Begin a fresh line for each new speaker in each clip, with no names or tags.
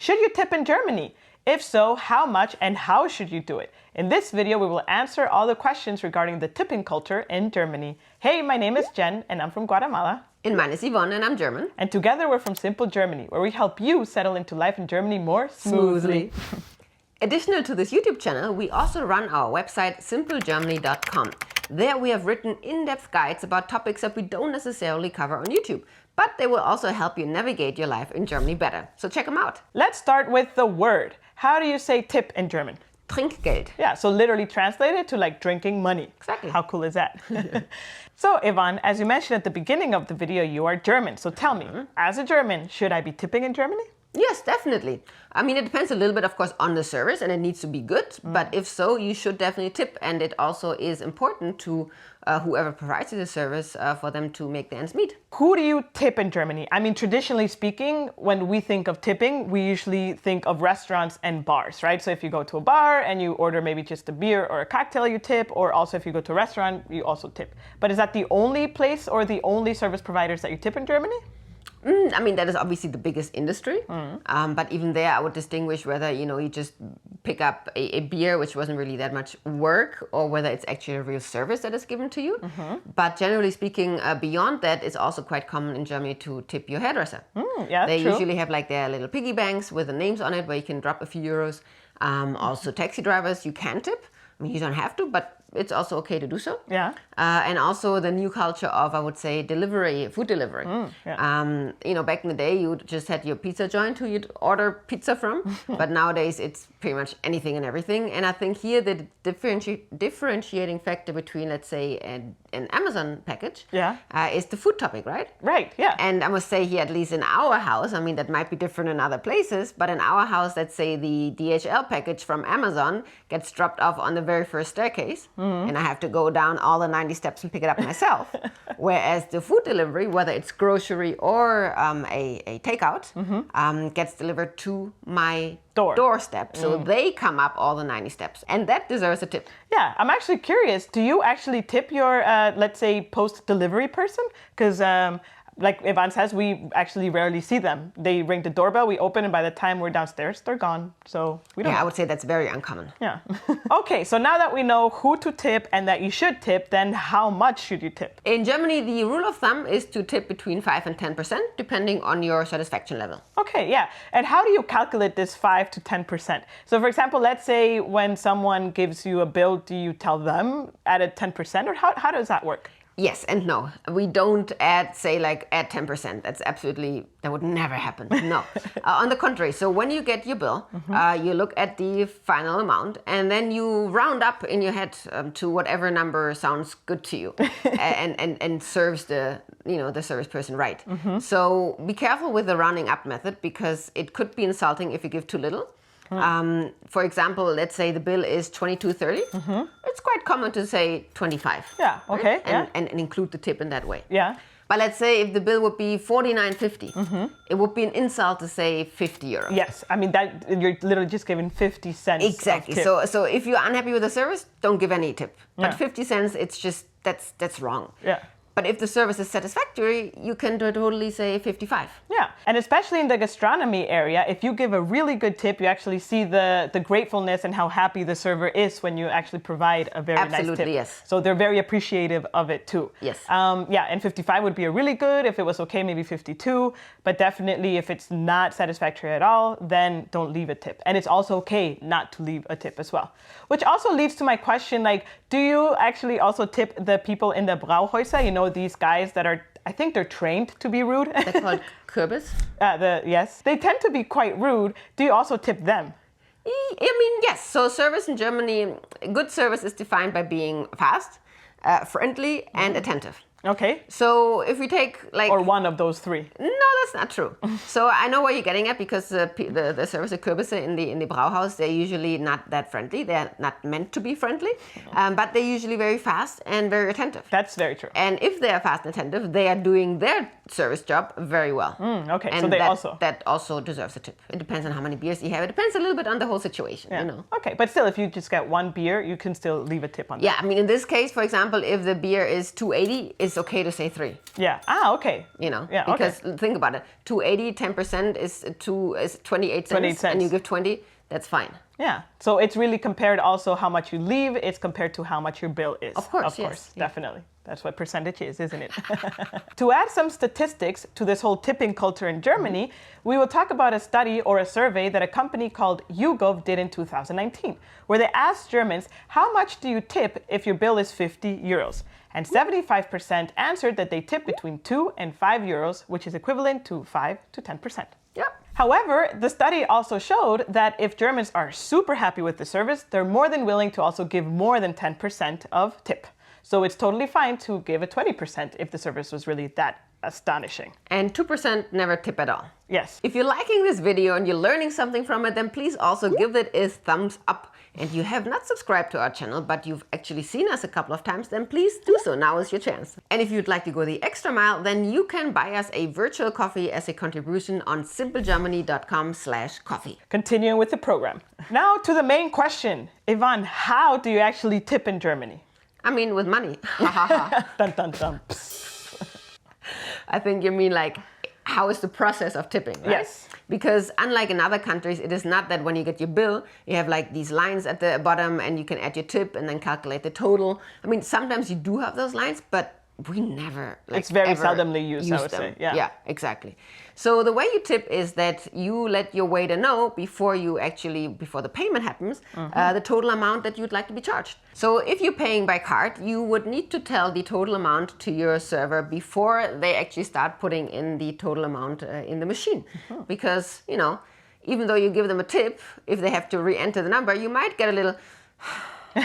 Should you tip in Germany? If so, how much and how should you do it? In this video, we will answer all the questions regarding the tipping culture in Germany. Hey, my name is Jen and I'm from Guatemala.
And mine is Yvonne and I'm German.
And together we're from Simple Germany, where we help you settle into life in Germany more smoothly.
Additional to this YouTube channel, we also run our website simplegermany.com. There we have written in-depth guides about topics that we don't necessarily cover on YouTube, but they will also help you navigate your life in Germany better. So check them out.
Let's start with the word. How do you say tip in German?
Trinkgeld.
Yeah, so literally translated to like drinking money.
Exactly.
How cool is that? So Yvonne, as you mentioned at the beginning of the video, you are German. So tell me, as a German, should I be tipping in Germany?
Yes, definitely. I mean, it depends a little bit, of course, on the service and it needs to be good. But if so, you should definitely tip. And it also is important to whoever provides you the service for them to make the ends meet.
Who do you tip in Germany? I mean, traditionally speaking, when we think of tipping, we usually think of restaurants and bars, right? So if you go to a bar and you order maybe just a beer or a cocktail, you tip. Or also if you go to a restaurant, you also tip. But is that the only place or the only service providers that you tip in Germany?
I mean, that is obviously the biggest industry. But even there, I would distinguish whether, you just pick up a beer, which wasn't really that much work, or whether it's actually a real service that is given to you. But generally speaking, beyond that, it's also quite common in Germany to tip your hairdresser.
Yeah,
they
true.
usually have like their little piggy banks with the names on it where you can drop a few euros. Also, taxi drivers, you can tip. I mean, you don't have to, but it's also okay to do so.
Yeah.
And also the new culture of, I would say, food delivery. Back in the day, you just had your pizza joint who you'd order pizza from. But nowadays, it's pretty much anything and everything. And I think here the differentiating factor between, let's say, an Amazon package is the food topic, right?
Right, yeah.
And I must say here, at least in our house, I mean, that might be different in other places, but in our house, let's say the DHL package from Amazon gets dropped off on the very first staircase. And I have to go down all the 90 steps and pick it up myself. Whereas the food delivery, whether it's grocery or a takeout, gets delivered to my doorstep. So they come up all the 90 steps. And that deserves a tip.
Yeah, I'm actually curious. Do you actually tip your, let's say, post-delivery person? Because like Yvonne says, we actually rarely see them. They ring the doorbell, we open, and by the time we're downstairs, they're gone. So we don't know.
I would say that's very uncommon.
Yeah. Okay, so now that we know who to tip and that you should tip, then how much should you tip?
In Germany, the rule of thumb is to tip between 5 and 10%, depending on your satisfaction level.
Okay, yeah. And how do you calculate this 5 to 10%? So for example, let's say when someone gives you a bill, do you tell them add a 10%, or how does that work?
Yes and no. We don't add 10%. That would never happen. No. On the contrary, so when you get your bill, you look at the final amount and then you round up in your head to whatever number sounds good to you and serves the service person right. So be careful with the rounding up method because it could be insulting if you give too little. For example, let's say the bill is $22.30. It's quite common to say 25.
Yeah, okay.
Right? And include the tip in that way.
Yeah.
But let's say if the bill would be $49.50, it would be an insult to say 50 euro.
Yes, I mean that you're literally just giving 50 cents.
Exactly. So if you're unhappy with the service, don't give any tip. But
Yeah.
50 cents, it's just that's wrong.
Yeah.
But if the service is satisfactory, you can totally say 55.
Yeah, and especially in the gastronomy area, if you give a really good tip, you actually see the gratefulness and how happy the server is when you actually provide a very nice tip.
Absolutely, yes.
So they're very appreciative of it too.
Yes.
And 55 would be a really good. If it was okay, maybe 52. But definitely if it's not satisfactory at all, then don't leave a tip. And it's also okay not to leave a tip as well. Which also leads to my question, do you actually also tip the people in the Brauhäuser? These guys that are, I think they're trained to be rude.
They're called Kürbis.
Yes. They tend to be quite rude. Do you also tip them?
I mean, yes. So service in Germany, good service is defined by being fast, friendly, and attentive.
Okay.
So if we take
Or one of those three.
No, that's not true. So I know where you're getting at because the service at Kürbisse in the Brauhaus, they're usually not that friendly. They're not meant to be friendly, but they're usually very fast and very attentive.
That's very true.
And if they are fast and attentive, they are doing their service job very well.
Okay,
and
so
that also deserves a tip. It depends on how many beers you have. It depends a little bit on the whole situation,
Okay, but still, if you just get one beer, you can still leave a tip on that.
Yeah, I mean, in this case, for example, if the beer is 2.80, it's okay to say 3.
Yeah. Okay.
You know,
Yeah,
because
okay.
think about it. 280, 10% is 28 cents,
28 cents.
and you give 20. That's fine.
Yeah. So it's really compared also how much you leave. It's compared to how much your bill is.
Of course, yes.
Definitely. That's what percentage is, isn't it? To add some statistics to this whole tipping culture in Germany, we will talk about a study or a survey that a company called YouGov did in 2019, where they asked Germans, how much do you tip if your bill is 50 euros? And 75% answered that they tip between 2 and 5 euros, which is equivalent to 5 to 10%.
Yep.
However, the study also showed that if Germans are super happy with the service, they're more than willing to also give more than 10% of tip. So it's totally fine to give a 20% if the service was really that astonishing.
And 2% never tip at all.
Yes.
If you're liking this video and you're learning something from it, then please also give it a thumbs up. And you have not subscribed to our channel, but you've actually seen us a couple of times, then please do so. Now is your chance. And if you'd like to go the extra mile, then you can buy us a virtual coffee as a contribution on simplegermany.com/coffee.
Continuing with the program. Now to the main question. Ivan, how do you actually tip in Germany?
I mean, with money.
Dun, dun, dun.
I think you mean like, how is the process of tipping, right?
Yes.
Because unlike in other countries, it is not that when you get your bill, you have like these lines at the bottom and you can add your tip and then calculate the total. I mean, sometimes you do have those lines, but we never
it's very seldomly used, I would say.
Yeah, exactly. So the way you tip is that you let your waiter know before the payment happens, the total amount that you'd like to be charged. So if you're paying by card, you would need to tell the total amount to your server before they actually start putting in the total amount in the machine. Because, you know, even though you give them a tip, if they have to re-enter the number, you might get a little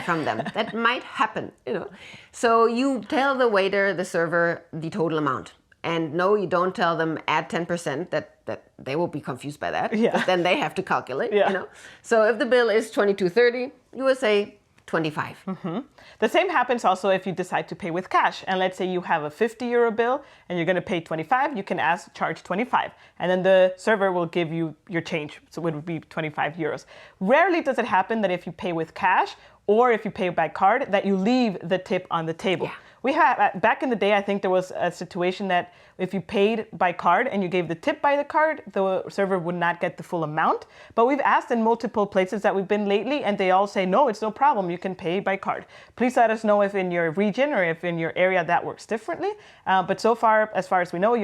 from them. That might happen, you know. So you tell the waiter, the server, the total amount. And no, you don't tell them add 10%, that they will be confused by that.
Yeah.
But then they have to calculate, you know. So if the bill is 22.30, you will say 25.
The same happens also if you decide to pay with cash. And let's say you have a 50 euro bill and you're going to pay 25, you can charge 25. And then the server will give you your change. So it would be 25 euros. Rarely does it happen that if you pay with cash or if you pay by card, that you leave the tip on the table.
Yeah.
We had, back in the day, I think there was a situation that if you paid by card and you gave the tip by the card, the server would not get the full amount. But we've asked in multiple places that we've been lately, and they all say, no, it's no problem. You can pay by card. Please let us know if in your region or if in your area that works differently. But so far as we know,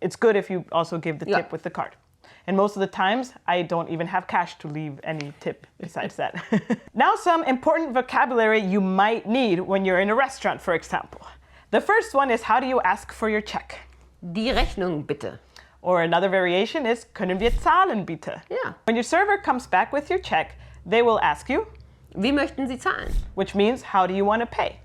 it's good if you also give the tip with the card. And most of the times, I don't even have cash to leave any tip besides that. Now, some important vocabulary you might need when you're in a restaurant, for example. The first one is, how do you ask for your check?
Die Rechnung bitte.
Or another variation is, können wir zahlen bitte?
Yeah.
When your server comes back with your check, they will ask you,
Wie möchten Sie zahlen?
which means, how do you want to pay?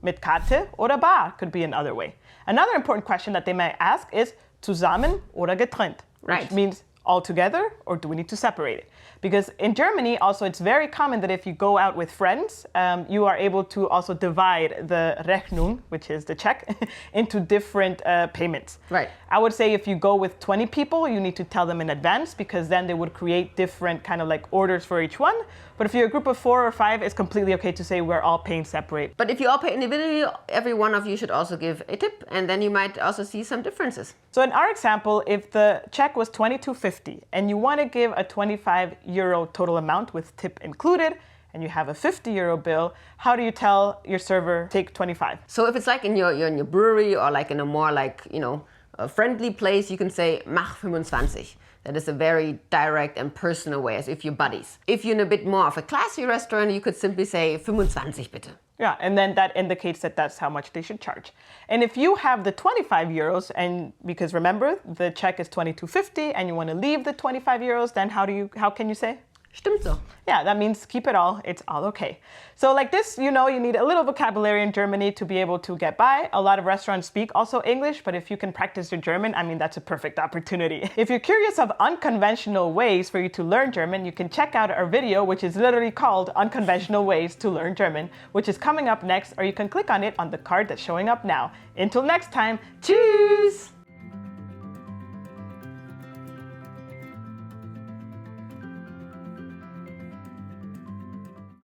Mit Karte oder bar could be another way. Another important question that they might ask is, zusammen oder getrennt?
Right.
Which means, all together, or do we need to separate it? Because in Germany, also, it's very common that if you go out with friends, you are able to also divide the Rechnung, which is the check, into different payments.
Right.
I would say if you go with 20 people, you need to tell them in advance, because then they would create different kind of like orders for each one. But if you're a group of 4 or 5, it's completely okay to say we're all paying separate.
But if you all pay individually, every one of you should also give a tip, and then you might also see some differences.
So in our example, if the check was 22.50 and you want to give a 25 euro total amount with tip included, and you have a 50 euro bill, how do you tell your server take 25?
So if it's like you're in your brewery or like in a more like, you know, a friendly place, you can say mach 25. That is a very direct and personal way, as if you're buddies. If you're in a bit more of a classy restaurant, you could simply say 25 bitte.
Yeah, and then that indicates that that's how much they should charge. And if you have the 25 euros, and because remember, the check is 22.50 and you want to leave the 25 euros, then how can you say?
Stimmt so.
Yeah, that means keep it all. It's all okay. So like this, you know, you need a little vocabulary in Germany to be able to get by. A lot of restaurants speak also English, but if you can practice your German, I mean, that's a perfect opportunity. If you're curious of unconventional ways for you to learn German, you can check out our video, which is literally called Unconventional Ways to Learn German, which is coming up next, or you can click on it on the card that's showing up now. Until next time, tschüss!